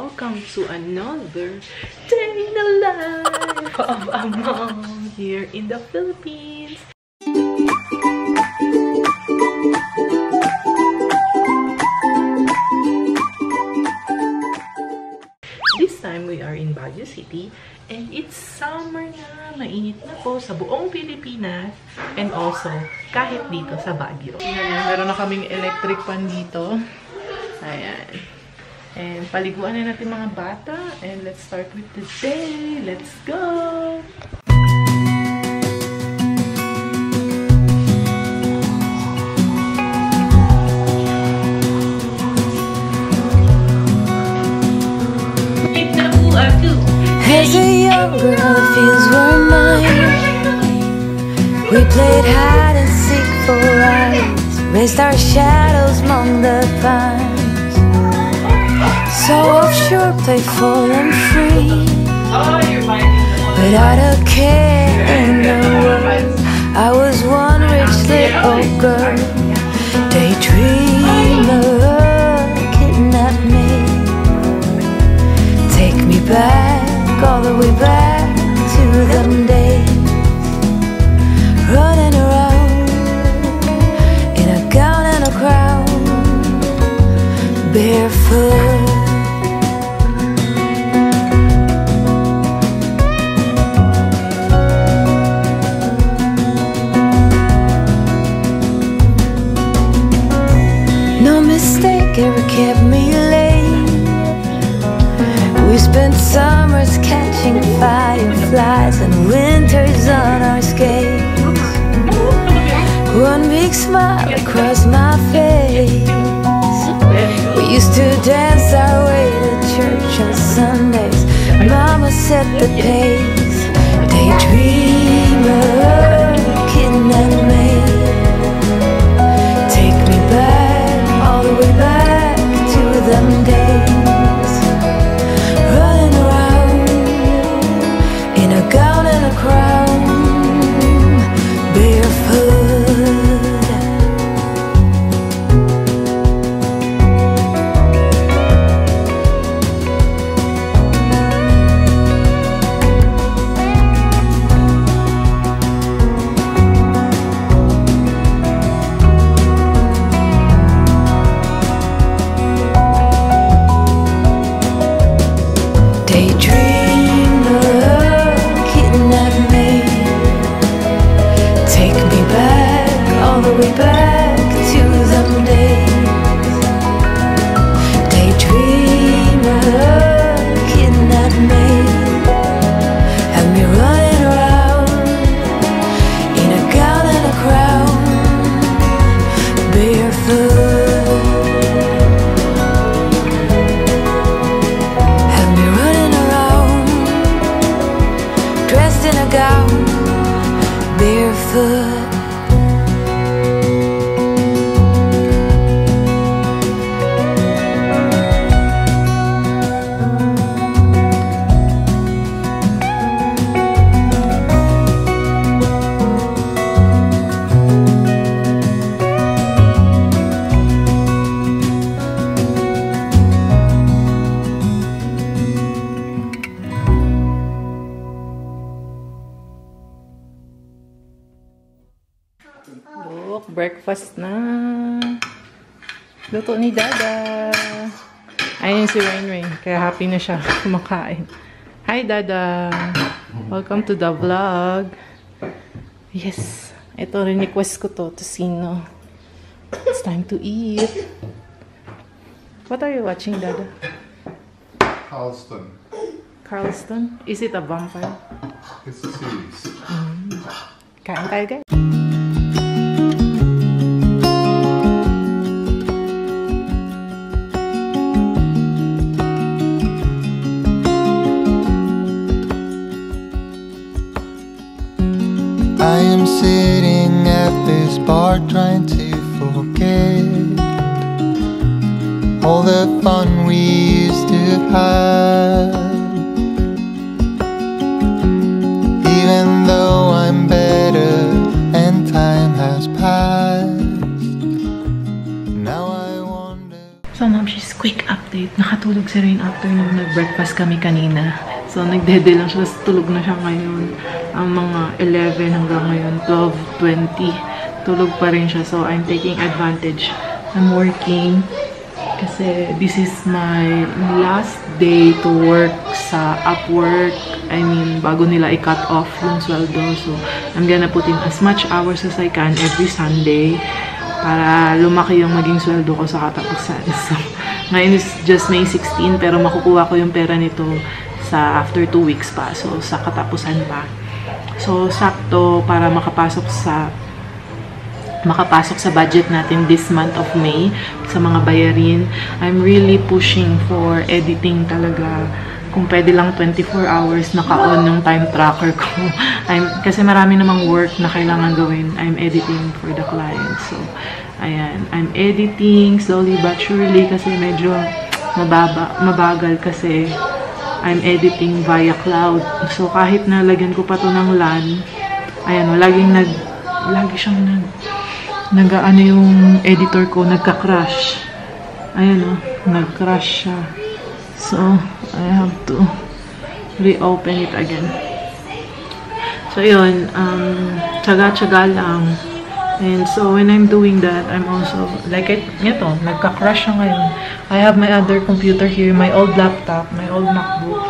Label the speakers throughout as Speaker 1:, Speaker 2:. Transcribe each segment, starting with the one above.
Speaker 1: welcome to another day in the life of a mom here in the Philippines. This time we are in Baguio City and it's summer na, mainit na po sa buong Pilipinas and also kahit dito sa Baguio. Ayan, meron na kaming electric pan dito. Ayan. And paliguan na natin mga bata. And let's start with the day. Let's go!
Speaker 2: As a young girl, the fields were mine. We played hide and seek for rides, raised our shadows among the pines. So offshore, playful and free, without a care in the world. I was one rich little girl, daydreamer, kidnap me, take me back, all the way back to them days, running around in a gown and a crown, barefoot. No mistake ever kept me late. We spent summers catching fireflies and winters on our skates. One big smile across my face. We used to dance our way to church on Sundays. Mama set the pace. Daydreamer, kidnap me, take me back, all the way back to them days, running around in a gown and a crown, barefoot.
Speaker 1: Look, breakfast na. Luto ni Dada. Ayun si Rain. Kaya happy na siya kumakain. Hi, Dada. Welcome to the vlog. Yes. Ito, request ko to sino. It's time to eat. What are you watching, Dada?
Speaker 3: Carlston.
Speaker 1: Carlston? Is it a vampire?
Speaker 3: It's a series.
Speaker 1: Kain tayo, guys.
Speaker 4: I am sitting at this bar trying to forget all the fun we used to have. Even though I'm better and time has passed, now I wonder.
Speaker 1: So, mom, she's quick. quick update. Nakatulog si Rain after nag-breakfast kami kanina. So, nagdede lang siya. Tulog na siya ngayon. Ang mga 11 hanggang ngayon, 12:20. Tulog pa rin siya. So, I'm taking advantage. I'm working. Kasi this is my last day to work sa Upwork. I mean, bago nila i-cut off yung sweldo. So, I'm gonna put in as much hours as I can every Sunday para lumaki yung maging sweldo ko sa katapusan. So, ngayon is just May 16, pero makukuha ko yung pera nito sa after 2 weeks pa. So, sa katapusan pa. So, sakto para makapasok sa budget natin this month of May sa mga bayarin. I'm really pushing for editing talaga. Kung pwede lang 24 hours naka-on yung time tracker ko. Kasi marami namang work na kailangan gawin. I'm editing for the client. So, ayan. I'm editing slowly but surely kasi medyo mabagal kasi I'm editing via cloud. So, kahit na lagyan ko pa to ng LAN, ayan o, lagi siyang ano yung editor ko, nagka-crash. Ayan o, nag-crash siya. So, I have to reopen it again. So, yun, tsaga-tsaga lang. And so, when I'm doing that, I'm also, like, ito, nagka-crash siya ngayon. I have my other computer here, my old laptop, my old MacBook,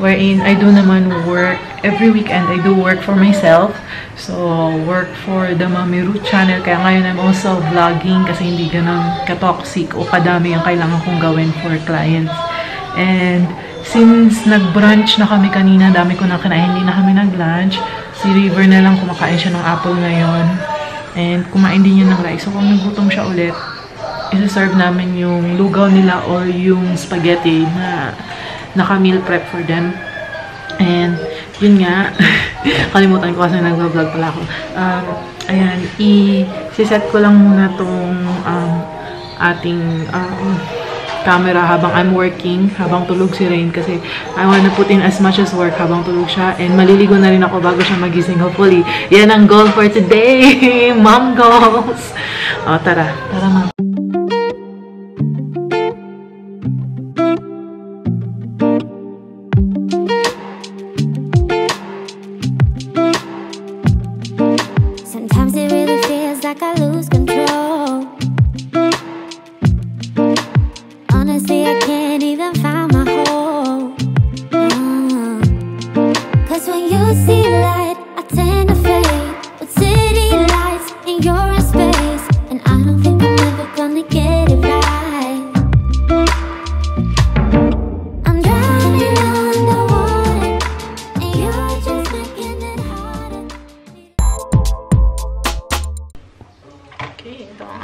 Speaker 1: wherein I do naman work. Every weekend, I do work for myself. So, work for the Mommy Ruth channel. Kaya ngayon, I'm also vlogging kasi hindi ganun ka-toxic o kadami ang kailangan kong gawin for clients. And, since nag-brunch na kami kanina, dami ko na kinain, hindi na kami nag-lunch. Si River na lang kumakain siya ng apple ngayon. And, kumain din yun ng rice. So, kung nagutom siya ulit, isa-serve namin yung lugaw nila or yung spaghetti na naka-meal prep for them. And, yun nga, kalimutan ko kasi nag-vlog pala ako. Ayan, i-set ko lang muna tong ating camera habang I'm working, habang tulog si Rain kasi I wanna put in as much as work habang tulog siya. And maliligo na rin ako bago siya magising, hopefully. Yan ang goal for today! Mom goals! O, tara. Tara, ma'am.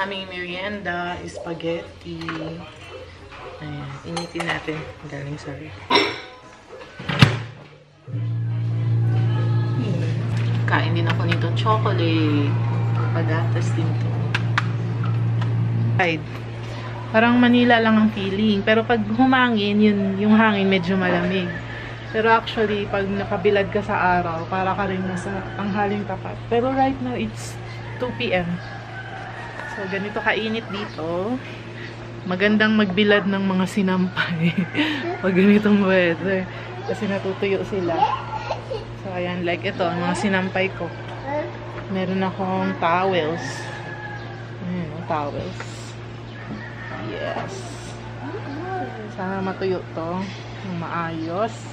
Speaker 1: Aming merienda, spaghetti. Ayan, initin natin. Galing, sorry. Kain din ako nito chocolate. Pagatas din to. Parang Manila lang ang feeling. Pero pag humangin, yung hangin medyo malamig. Pero actually, pag nakabilad ka sa araw, para ka rin nasa tanghaling tapat. Pero right now, it's 2 p.m. So, ganito kainit dito. Magandang magbilad ng mga sinampay. Pag ganitong weather. Kasi natutuyo sila. So, ayan. Like ito, mga sinampay ko. Meron akong towels. Ayan, towels. Yes. Sana matuyo to. Maayos.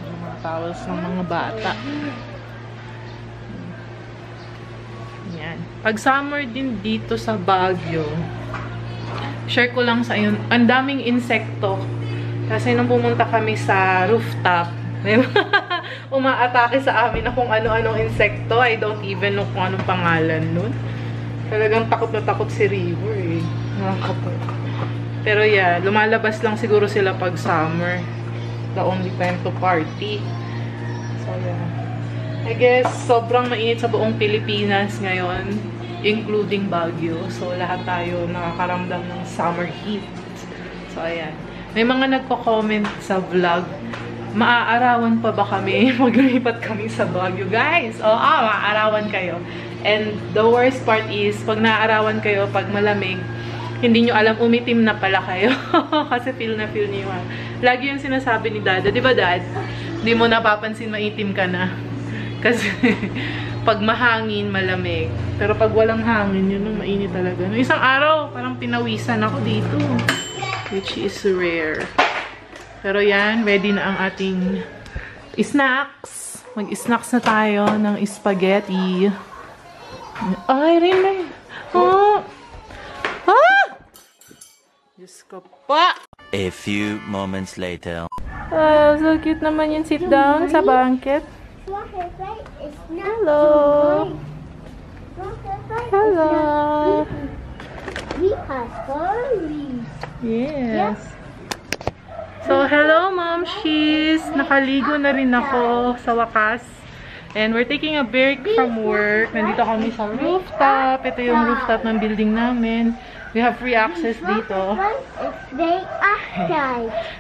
Speaker 1: Mga towels ng mga bata. Yan. Pag summer din dito sa Baguio, share ko lang sa inyo, ang daming insekto. Kasi nung pumunta kami sa rooftop, umaatake sa amin na kung ano-anong insekto. I don't even know kung anong pangalan nun. Talagang takot na takot si River eh. Nakakapot. Pero yeah, lumalabas lang siguro sila pag summer. The only time to party. So yeah. I guess, sobrang mainit sa buong Pilipinas ngayon, including Baguio. So, lahat tayo nakakaramdam ng summer heat. So, ayan. May mga nagko-comment sa vlog, maaarawan pa ba kami? Maglipat kami sa Baguio. Guys, maaarawan kayo. And the worst part is, pag naaarawan kayo, pag malamig, hindi nyo alam, umitim na pala kayo. Kasi feel na feel niyo. Lagi yung sinasabi ni Dada. Di ba, Dad? Hindi mo napapansin maitim ka na. Kasi pag mahangin, malamig. Pero pag walang hangin, yun ang mainit talaga. No, isang araw, parang pinawisan ako dito. Which is rare. Pero yan, ready na ang ating snacks. Mag-snacks na tayo ng spaghetti. Ay, rin. Oh! Ah! Diyos ko pa!
Speaker 5: A few moments later.
Speaker 1: So cute naman yung sit down sa blanket. Hello! Hello!
Speaker 6: We have stories.
Speaker 1: Yes. So, hello, Momshies! Nakaligo na rin ako sa wakas. And we're taking a break from work. Nandito kami sa rooftop. Ito yung rooftop ng building namin. We have free access dito.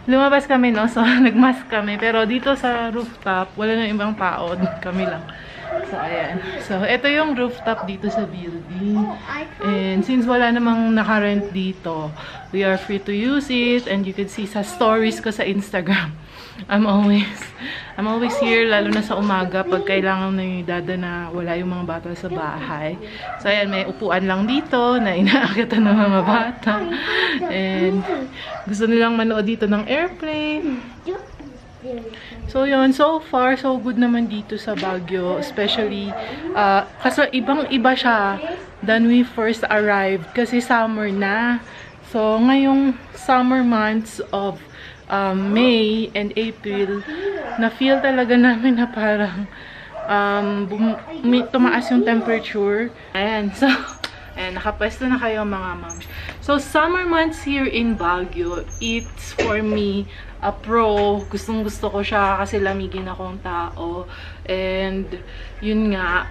Speaker 1: Lumabas kami, no? So, nagmask kami. Pero dito sa rooftop, wala na ibang tao. Kami lang. So, ayan. So, ito yung rooftop dito sa building. And since wala namang naka-rent dito, we are free to use it. And you can see sa stories ko sa Instagram. I'm always here, lalo na sa umaga, pag kailangan na Dada na wala yung mga bata sa bahay. So, ayan, may upuan lang dito na inaakita ng mga bata. And gusto nilang manood dito ng airplane. So, yun. So far, so good naman dito sa Baguio. Especially, kasi ibang-iba siya than we first arrived. Kasi summer na. So, ngayong summer months of May and April, na-feel talaga namin na parang tumaas yung temperature. Ayan. So, ayan, nakapwesto na kayo mga moms. So, summer months here in Baguio, it's for me a pro. Gustong-gusto ko siya kasi lamigin akong tao. And, yun nga,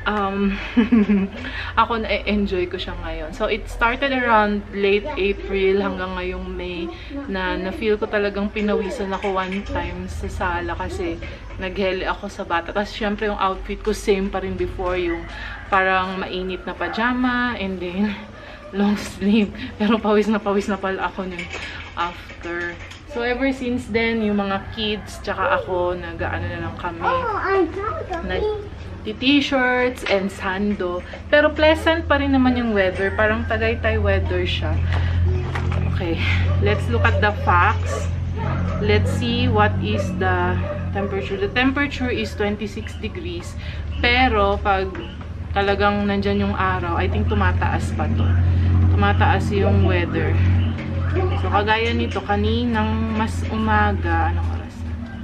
Speaker 1: ako na-enjoy ko siya ngayon. So, it started around late April hanggang ngayong May na na-feel ko talagang pinawisan ako one time sa sala kasi nagheli ako sa bata. Tapos, syempre, yung outfit ko same pa rin before, yung parang mainit na pajama and then long sleeve. Pero pawis na pala ako nun after. So, ever since then, yung mga kids, tsaka ako, nag-ano na lang kami. Nag-t-shirts and sando. Pero pleasant pa rin naman yung weather. Parang Tagaytay weather siya. Okay, let's look at the facts. Let's see what is the temperature. The temperature is 26 degrees. Pero, pag talagang nandyan yung araw, I think tumataas pa to. Tumataas yung weather. So, kagaya nito, kaninang mas umaga, anong oras na?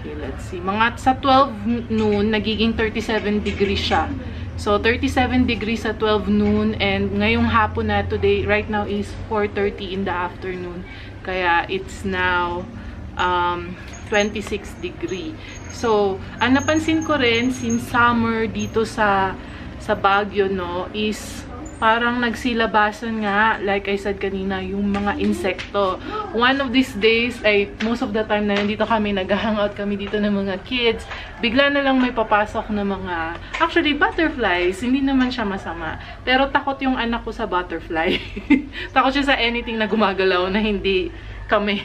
Speaker 1: Okay, let's see. Mga sa 12 noon, nagiging 37 degrees siya. So, 37 degrees sa 12 noon, and ngayong hapon na today, right now is 4:30 in the afternoon. Kaya, it's now 26 degree. So, ang napansin ko rin, since summer dito sa Baguio, no, is parang nagsilabasan nga, like I said kanina, yung mga insekto. One of these days, ay most of the time na nandito kami, nag-hangout kami dito ng mga kids, bigla na lang may papasok na mga, actually, butterflies. Hindi naman siya masama. Pero takot yung anak ko sa butterfly. Takot siya sa anything na gumagalaw na hindi kami.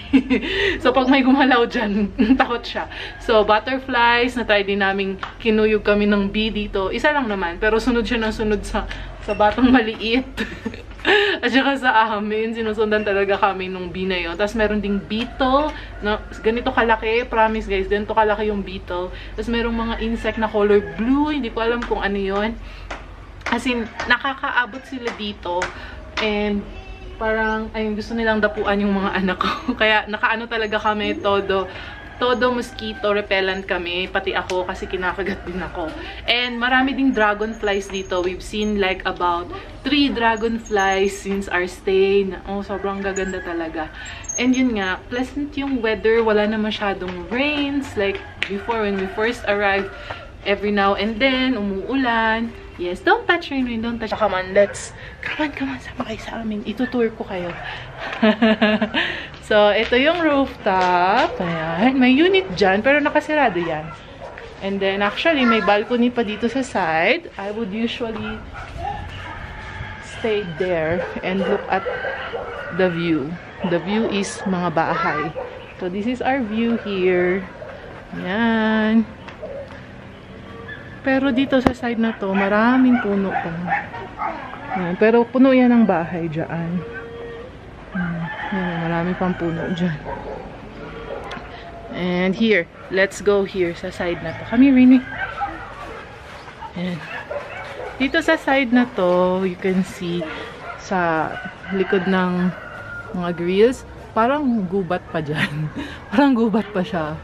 Speaker 1: So, pag may gumalaw dyan, takot siya. So, butterflies, na-try din namin, kinuyog kami ng bee dito. Isa lang naman, pero sunod siya ng sunod sa batang maliit. At saka sa amin, sinusundan talaga kami nung bee na yun. Tapos meron ding beetle, na ganito kalaki, promise guys, ganito kalaki yung beetle. Tapos merong mga insect na color blue, hindi ko alam kung ano yun. As in, nakakaabot sila dito. And parang, ayun, gusto nilang dapuan yung mga anak ko. Kaya, nakaano talaga kami, todo mosquito repellent kami, pati ako kasi kinakagat din ako. And marami ding dragonflies dito. We've seen like about 3 dragonflies since our stay. Oh, sobrang gaganda talaga. And yun nga, pleasant yung weather. Wala na masyadong rains. Like before, when we first arrived, every now and then, umuulan. Yes, don't touch rain, don't touch. Come on, come on, sama kayo sa amin. Itutour ko kayo. So, ito yung rooftop. Ayan, may unit dyan, pero nakasirado yan. And then, actually, may balcony pa dito sa side. I would usually stay there and look at the view. The view is mga bahay. So, this is our view here. Yan. Pero dito sa side na to, maraming puno pa. Yan. Pero puno yan ng bahay dyan. Yan, marami pang puno dyan. And here, let's go here sa side na to. Kami, Rini. Yan. Dito sa side na to, you can see sa likod ng mga grills, parang gubat pa dyan. Parang gubat pa siya.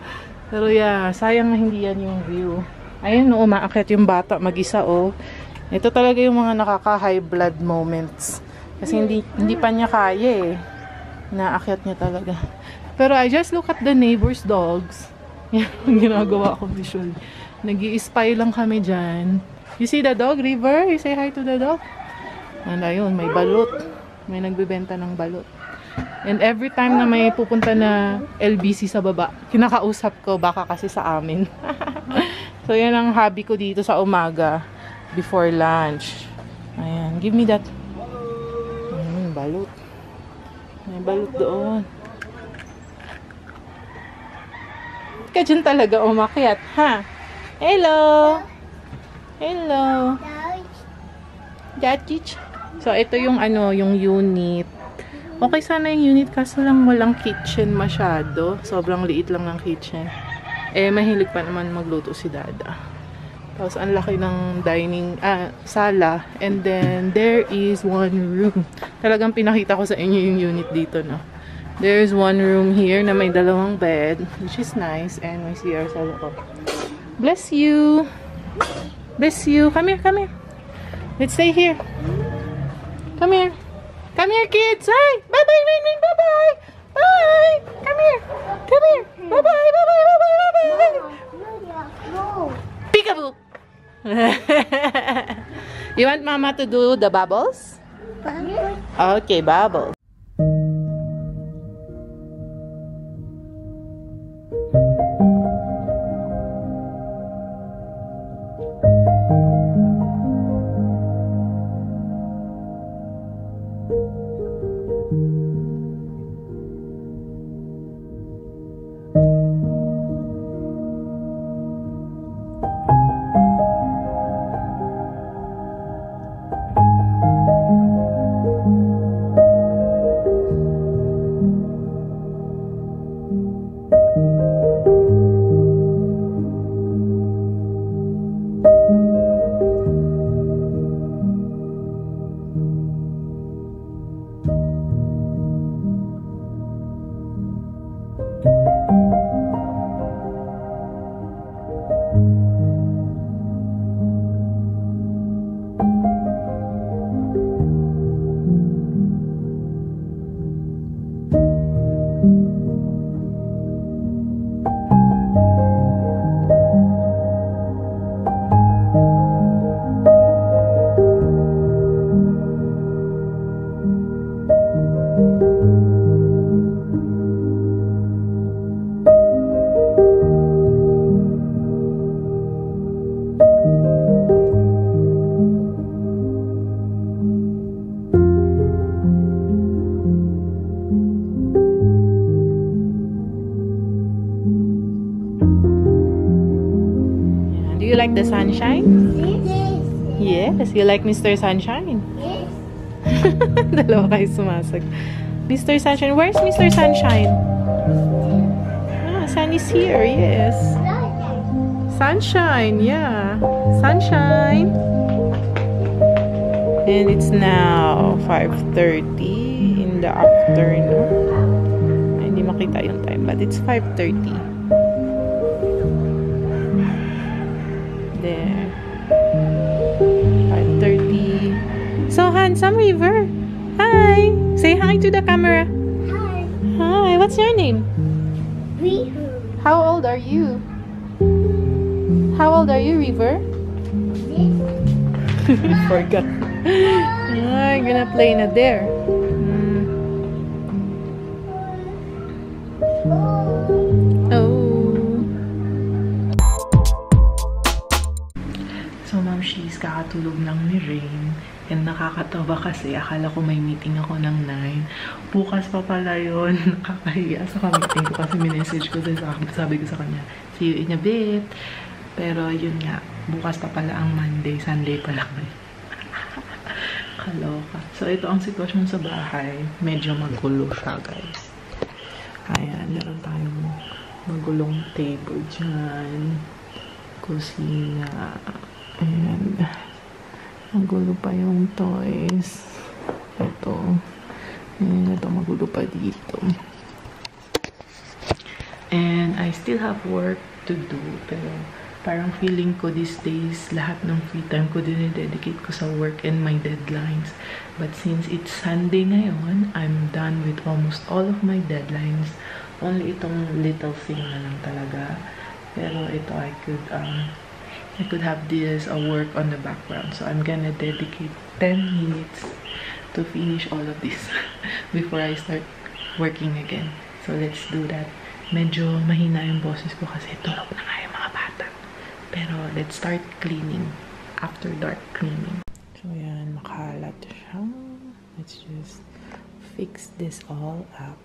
Speaker 1: Pero yeah, sayang na hindi yan yung view. Ayun, no, umaakyat yung bata mag-isa, oh. Ito talaga yung mga nakaka-high blood moments. Kasi hindi pa niya kaya, eh. Naakyat niya talaga. Pero I just look at the neighbor's dogs. Yan ang ginagawa ko visually. Nag-i-spy lang kami dyan. You see the dog, River? You say hi to the dog? And ayun, may balot. May nagbebenta ng balot. And every time na may pupunta na LBC sa baba, kinakausap ko, baka kasi sa amin. So, yan ang hobby ko dito sa umaga before lunch. Ayan, give me that. Balot. May balot doon. Ka dyan talaga umakyat, ha? Hello! Hello! Jachich. So, ito yung ano, yung unit. Okay sana yung unit, kaso lang walang kitchen masyado. Sobrang liit lang ng kitchen. Eh, mahilig pa naman magluto si Dada. Tapos, ang laki ng dining, sala. And then, there is one room. Talagang pinakita ko sa inyo yung unit dito, no? There's one room here na may dalawang bed, which is nice. And may CR sa loob. Bless you! Bless you! Come here, come here. Let's stay here. Come here. Come here, kids! Hi! Bye-bye, Rain! Bye-bye! Bye! Come here! Come here! Bye-bye! Bye-bye! Bye-bye! Bye-bye!
Speaker 6: No.
Speaker 1: Peekaboo! You want Mama to do the bubbles? Okay, bubbles. Do you like the sunshine? Yes. You like Mr. Sunshine?
Speaker 6: Yes.
Speaker 1: Dalawa kayo sumasag. Mr. Sunshine. Where's Mr. Sunshine? Ah, Sun is here. Yes. Sunshine. Yeah. Sunshine. And it's now 5:30 in the afternoon. Ay, hindi makita yung time, but it's 5:30. There. 5:30. So handsome, River. Hi. Say hi to the camera.
Speaker 6: Hi.
Speaker 1: Hi. What's your name?
Speaker 6: River.
Speaker 1: How old are you? How old are you, River? Forgot. I'm gonna play na there. Oh. So, Ma'am, she's kakatulog lang ni Rain. And nakakatawa kasi akala ko may meeting ako ng 9. Bukas pa pala yun. Nakakahiya sa meeting ko kasi minessage ko din sabi ko sa kanya, see you in a bit. Pero yun nga, bukas pa pala ang Monday, Sunday pa lang. Kaloka. So ito ang sitwasyon sa bahay. Medyo magulo siya, guys. Ayan, meron tayong magulong table dyan. Kusina. Ayan. Magulo pa yung toys. Ito. Ayan, ito magulo pa dito. And I still have work to do. Pero parang feeling ko these days, lahat ng free time ko dinededicate ko sa work and my deadlines. But since it's Sunday ngayon, I'm done with almost all of my deadlines. Only itong little thing na lang talaga. Pero ito, I could have this work on the background. So I'm gonna dedicate 10 minutes to finish all of this before I start working again. So let's do that. Medyo mahina yung boses ko kasi tulog na nga yung mga bata. Pero let's start cleaning. After dark cleaning. So yan, makalat siya. Let's just fix this all up.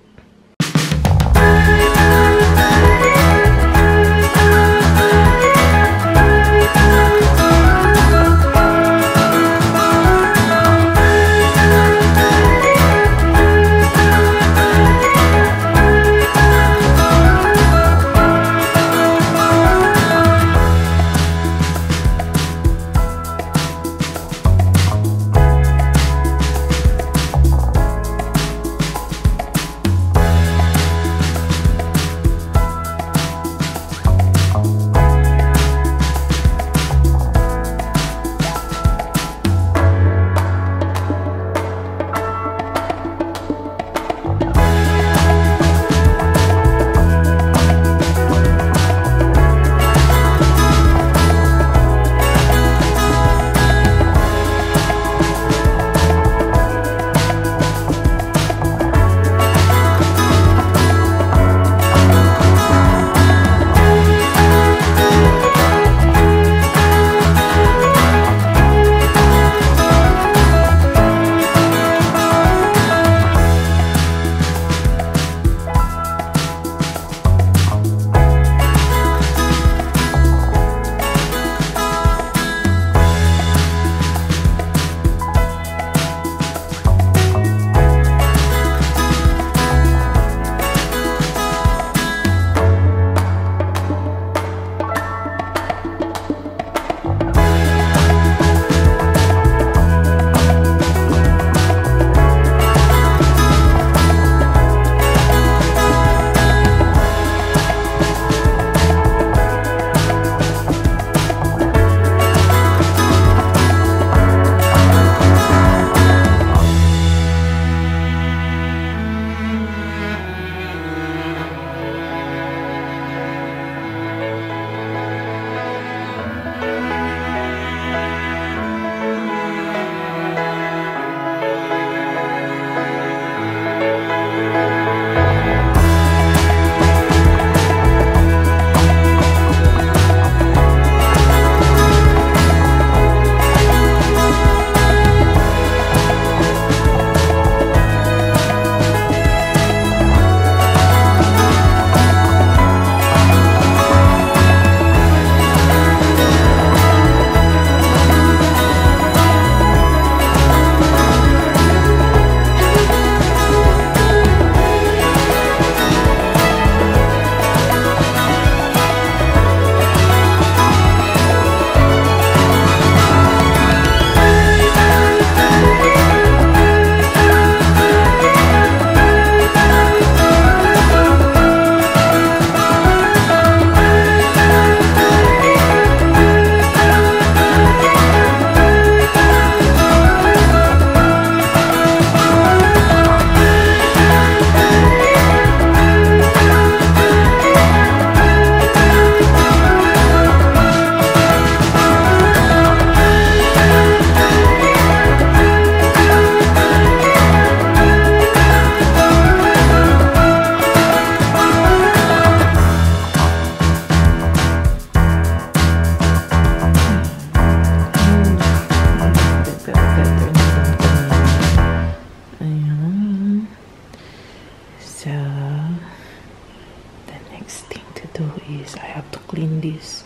Speaker 1: next thing to do is I have to clean this.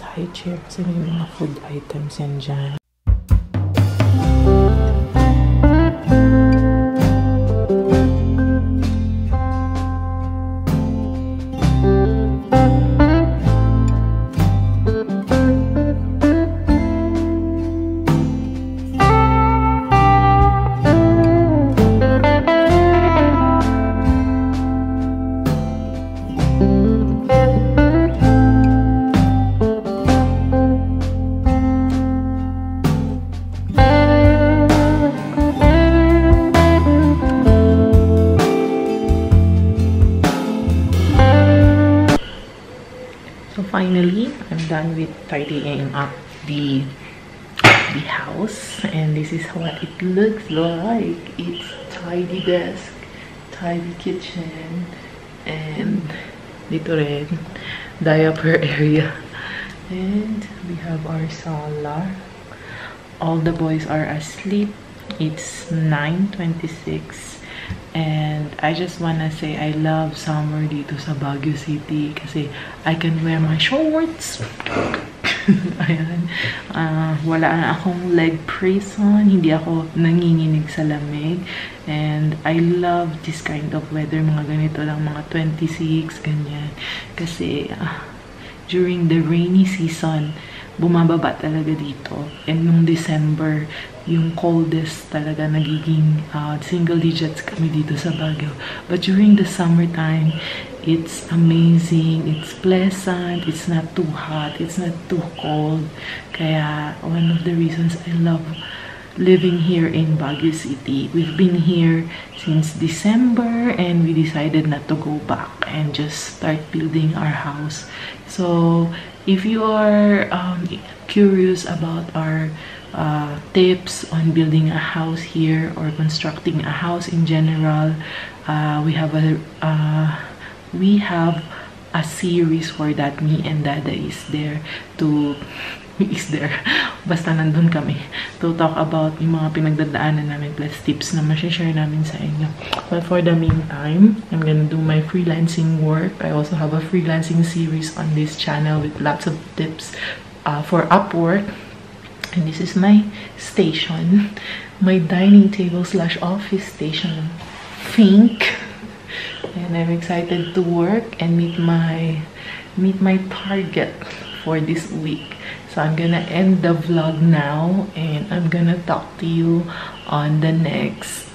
Speaker 1: High chair kasi may mga food items yan dyan. So finally, I'm done with tidying up the house, and this is what it looks like. It's tidy desk, tidy kitchen, and dito rin, diaper area. And we have our sala. All the boys are asleep. It's 9:26. And I just wanna say I love summer dito sa Baguio City kasi I can wear my shorts. Ayan. Wala na akong leg brace on. Hindi ako nanginginig sa lamig. And I love this kind of weather. Mga ganito lang, mga 26, ganyan. Kasi during the rainy season, bumababa talaga dito. And nung December, yung coldest talaga nagiging single digits kami dito sa Baguio. But during the summertime, it's amazing, it's pleasant, it's not too hot, it's not too cold. Kaya one of the reasons I love living here in Baguio City. We've been here since December and we decided not to go back and just start building our house. So if you are curious about our tips on building a house here or constructing a house in general, we have a series for that. Me and Dada is there basta nandun kami to talk about yung mga pinagdadaanan namin plus tips na ma-share namin sa inyo. But for the meantime, I'm gonna do my freelancing work. I also have a freelancing series on this channel with lots of tips for Upwork. And this is my station, my dining table / office station, Fink. And I'm excited to work and meet my target for this week. So I'm gonna end the vlog now and I'm gonna talk to you on the next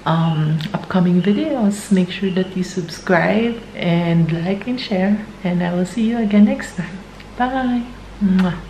Speaker 1: upcoming videos. Make sure that you subscribe and like and share, and I will see you again next time. Bye. Mwah.